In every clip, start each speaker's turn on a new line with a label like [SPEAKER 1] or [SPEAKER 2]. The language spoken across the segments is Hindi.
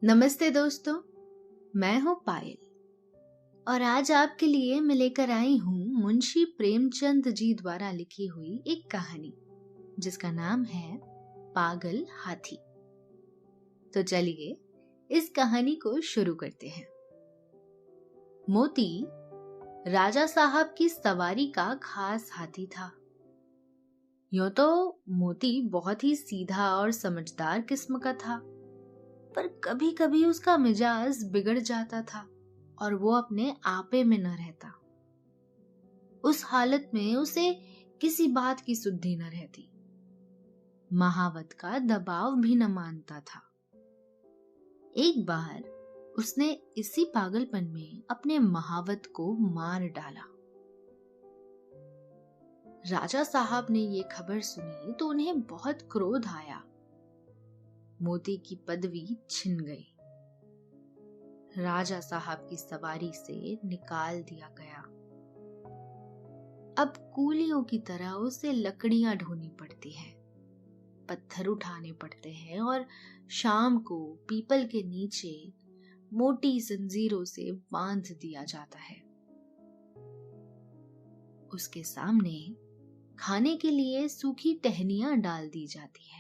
[SPEAKER 1] नमस्ते दोस्तों, मैं हूँ पायल और आज आपके लिए मैं लेकर आई हूँ मुंशी प्रेमचंद जी द्वारा लिखी हुई एक कहानी जिसका नाम है पागल हाथी। तो चलिए इस कहानी को शुरू करते हैं। मोती राजा साहब की सवारी का खास हाथी था। यूं तो मोती बहुत ही सीधा और समझदार किस्म का था, पर कभी कभी उसका मिजाज बिगड़ जाता था और वो अपने आपे में न रहता। उस हालत में उसे किसी बात की सुद्धि न रहती, महावत का दबाव भी न मानता था। एक बार उसने इसी पागलपन में अपने महावत को मार डाला। राजा साहब ने ये खबर सुनी तो उन्हें बहुत क्रोध आया। मोती की पदवी छिन गई। राजा साहब की सवारी से निकाल दिया गया। अब कूलियों की तरह उसे लकड़ियां ढोनी पड़ती है, पत्थर उठाने पड़ते हैं और शाम को पीपल के नीचे मोटी जंजीरों से बांध दिया जाता है। उसके सामने खाने के लिए सूखी टहनियां डाल दी जाती है।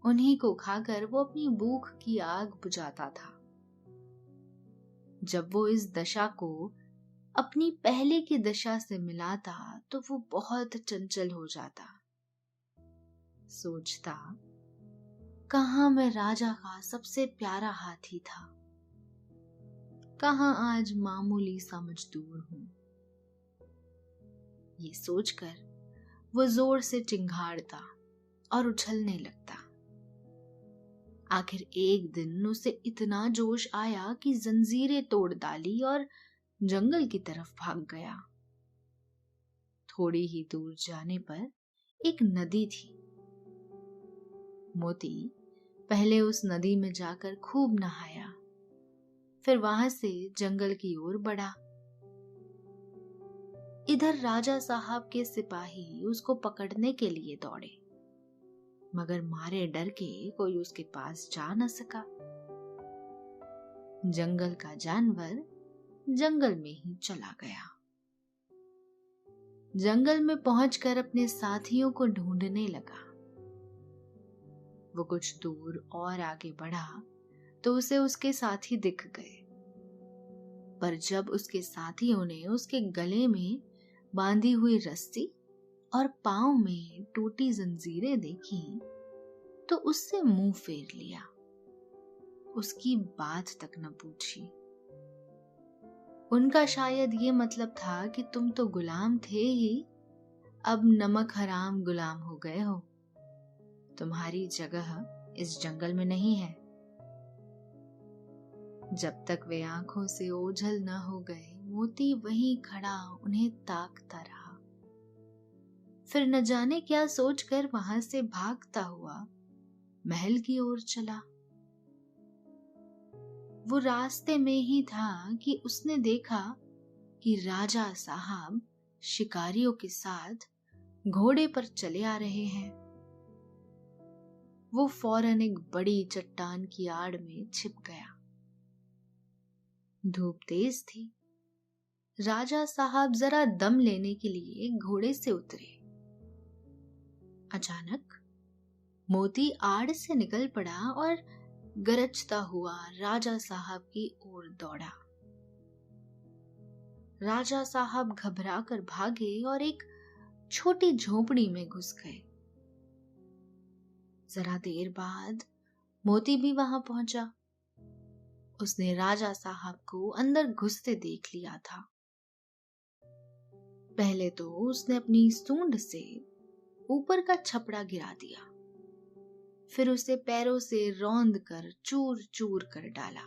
[SPEAKER 1] उन्हीं को खाकर वो अपनी भूख की आग बुझाता था। जब वो इस दशा को अपनी पहले की दशा से मिलाता तो वो बहुत चंचल हो जाता। सोचता, कहाँ मैं राजा का सबसे प्यारा हाथी था, कहाँ आज मामूली सा मजदूर हूं। ये सोचकर वो जोर से चिंघाड़ता और उछलने लगता। आखिर एक दिन उसे इतना जोश आया कि जंजीरें तोड़ डाली और जंगल की तरफ भाग गया। थोड़ी ही दूर जाने पर एक नदी थी। मोती पहले उस नदी में जाकर खूब नहाया, फिर वहां से जंगल की ओर बढ़ा। इधर राजा साहब के सिपाही उसको पकड़ने के लिए दौड़े, मगर मारे डर के कोई उसके पास जा न सका। जंगल का जानवर जंगल में ही चला गया। जंगल में पहुंचकर अपने साथियों को ढूंढने लगा। वो कुछ दूर और आगे बढ़ा तो उसे उसके साथी दिख गए, पर जब उसके साथियों ने उसके गले में बांधी हुई रस्सी और पांव में टूटी जंजीरें देखी तो उससे मुंह फेर लिया। उसकी बात तक न पूछी। उनका शायद ये मतलब था कि तुम तो गुलाम थे ही, अब नमक हराम गुलाम हो गए हो, तुम्हारी जगह इस जंगल में नहीं है। जब तक वे आंखों से ओझल न हो गए, मोती वहीं खड़ा उन्हें ताकता रहा। फिर न जाने क्या सोचकर वहां से भागता हुआ महल की ओर चला। वो रास्ते में ही था कि उसने देखा कि राजा साहब शिकारियों के साथ घोड़े पर चले आ रहे हैं। वो फौरन एक बड़ी चट्टान की आड़ में छिप गया। धूप तेज थी। राजा साहब जरा दम लेने के लिए घोड़े से उतरे। अचानक मोती आड़ से निकल पड़ा और गरजता हुआ राजा साहब की ओर दौड़ा। राजा साहब घबरा कर भागे और एक छोटी झोपड़ी में घुस गए। जरा देर बाद मोती भी वहां पहुंचा। उसने राजा साहब को अंदर घुसते देख लिया था। पहले तो उसने अपनी सूंड से ऊपर का छपड़ा गिरा दिया, फिर उसे पैरों से रौंद कर चूर चूर कर डाला।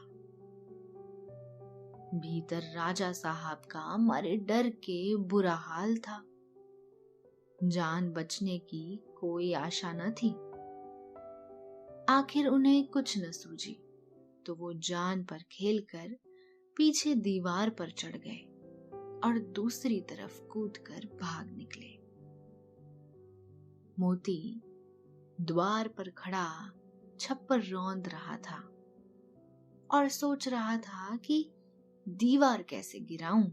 [SPEAKER 1] भीतर राजा साहब का मारे डर के बुरा हाल था। जान बचने की कोई आशा न थी। आखिर उन्हें कुछ न सूझी तो वो जान पर खेलकर पीछे दीवार पर चढ़ गए और दूसरी तरफ कूदकर भाग निकले। मोती द्वार पर खड़ा छप्पर रौंद रहा था और सोच रहा था कि दीवार कैसे गिराऊं।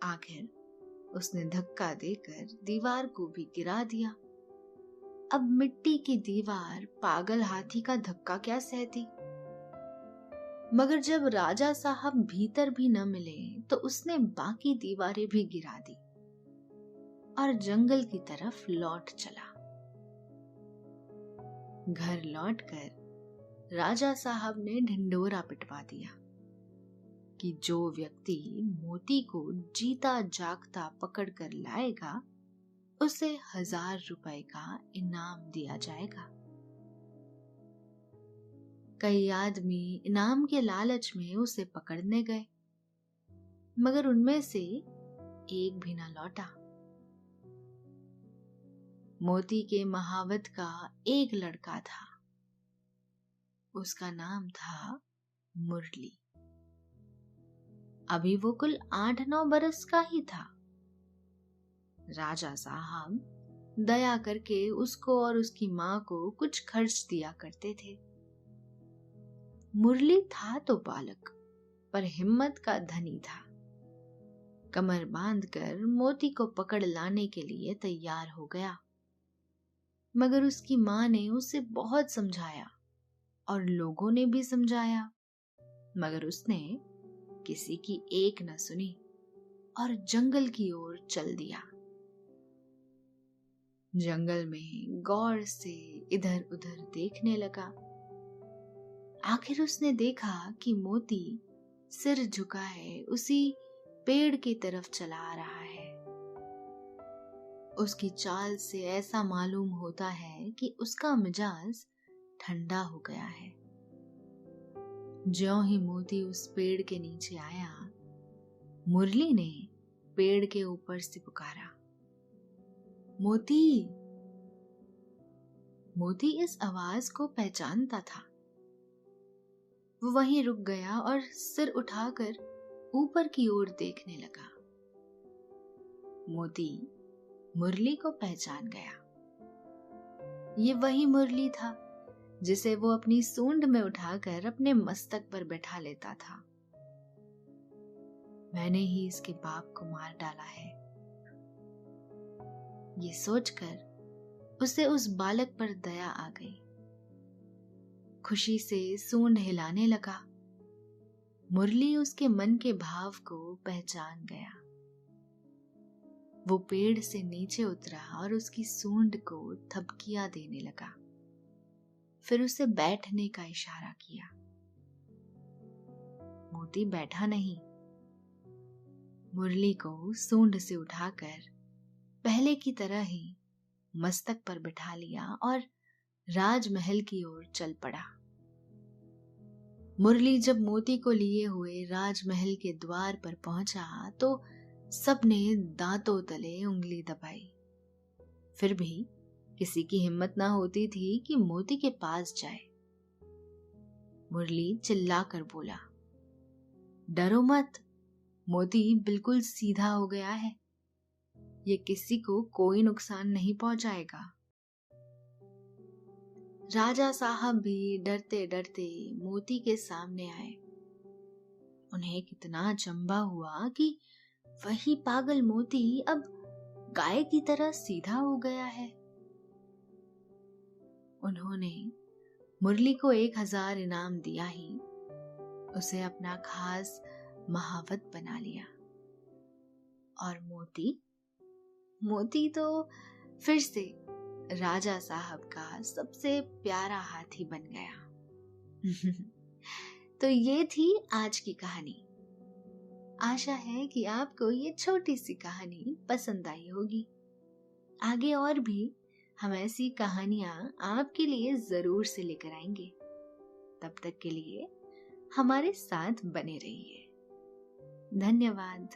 [SPEAKER 1] आखिर उसने धक्का देकर दीवार को भी गिरा दिया। अब मिट्टी की दीवार पागल हाथी का धक्का क्या सहती। मगर जब राजा साहब भीतर भी न मिले तो उसने बाकी दीवारें भी गिरा दी और जंगल की तरफ लौट चला। घर लौटकर राजा साहब ने ढिंढोरा पिटवा दिया कि जो व्यक्ति मोती को जीता जागता पकड़कर लाएगा उसे 1000 रुपए का इनाम दिया जाएगा। कई आदमी इनाम के लालच में उसे पकड़ने गए, मगर उनमें से एक भी न लौटा। मोती के महावत का एक लड़का था। उसका नाम था मुरली। अभी वो कुल 8-9 बरस का ही था। राजा साहब दया करके उसको और उसकी माँ को कुछ खर्च दिया करते थे। मुरली था तो बालक, पर हिम्मत का धनी था। कमर बांधकर मोती को पकड़ लाने के लिए तैयार हो गया। मगर उसकी माँ ने उसे बहुत समझाया और लोगों ने भी समझाया, मगर उसने किसी की एक न सुनी और जंगल की ओर चल दिया। जंगल में गौर से इधर उधर देखने लगा। आखिर उसने देखा कि मोती सिर झुकाए उसी पेड़ की तरफ चला आ रहा है। उसकी चाल से ऐसा मालूम होता है कि उसका मिजाज ठंडा हो गया है। ज्यों ही मोती उस पेड़ के नीचे आया, मुरली ने पेड़ के ऊपर से पुकारा, मोती। मोती इस आवाज को पहचानता था। वो वहीं रुक गया और सिर उठाकर ऊपर की ओर देखने लगा। मोती मुरली को पहचान गया। ये वही मुरली था जिसे वो अपनी सूंड में उठाकर अपने मस्तक पर बैठा लेता था। मैंने ही इसके बाप को मार डाला है। ये सोचकर उसे उस बालक पर दया आ गई। खुशी से सूंड हिलाने लगा। मुरली उसके मन के भाव को पहचान गया। वो पेड़ से नीचे उतरा और उसकी सूंड को थपकियां देने लगा। फिर उसे बैठने का इशारा किया। मोती बैठा नहीं। मुरली को सूंड से उठाकर पहले की तरह ही मस्तक पर बिठा लिया और राजमहल की ओर चल पड़ा। मुरली जब मोती को लिए हुए राजमहल के द्वार पर पहुंचा तो सबने दांतों तले उंगली दबाई। फिर भी किसी की हिम्मत ना होती थी कि मोती के पास जाए। मुरली चिल्लाकर बोला, डरो मत, मोती बिल्कुल सीधा हो गया है। ये किसी को कोई नुकसान नहीं पहुंचाएगा। राजा साहब भी डरते डरते मोती के सामने आए। उन्हें कितना अचंभा हुआ कि वही पागल मोती अब गाय की तरह सीधा हो गया है। उन्होंने मुरली को 1000 इनाम दिया ही उसे अपना खास महावत बना लिया। और मोती तो फिर से राजा साहब का सबसे प्यारा हाथी बन गया। तो ये थी आज की कहानी। आशा है कि आपको ये छोटी सी कहानी पसंद आई होगी। आगे और भी हम ऐसी कहानियां आपके लिए जरूर से लेकर आएंगे। तब तक के लिए हमारे साथ बने रहिए। धन्यवाद।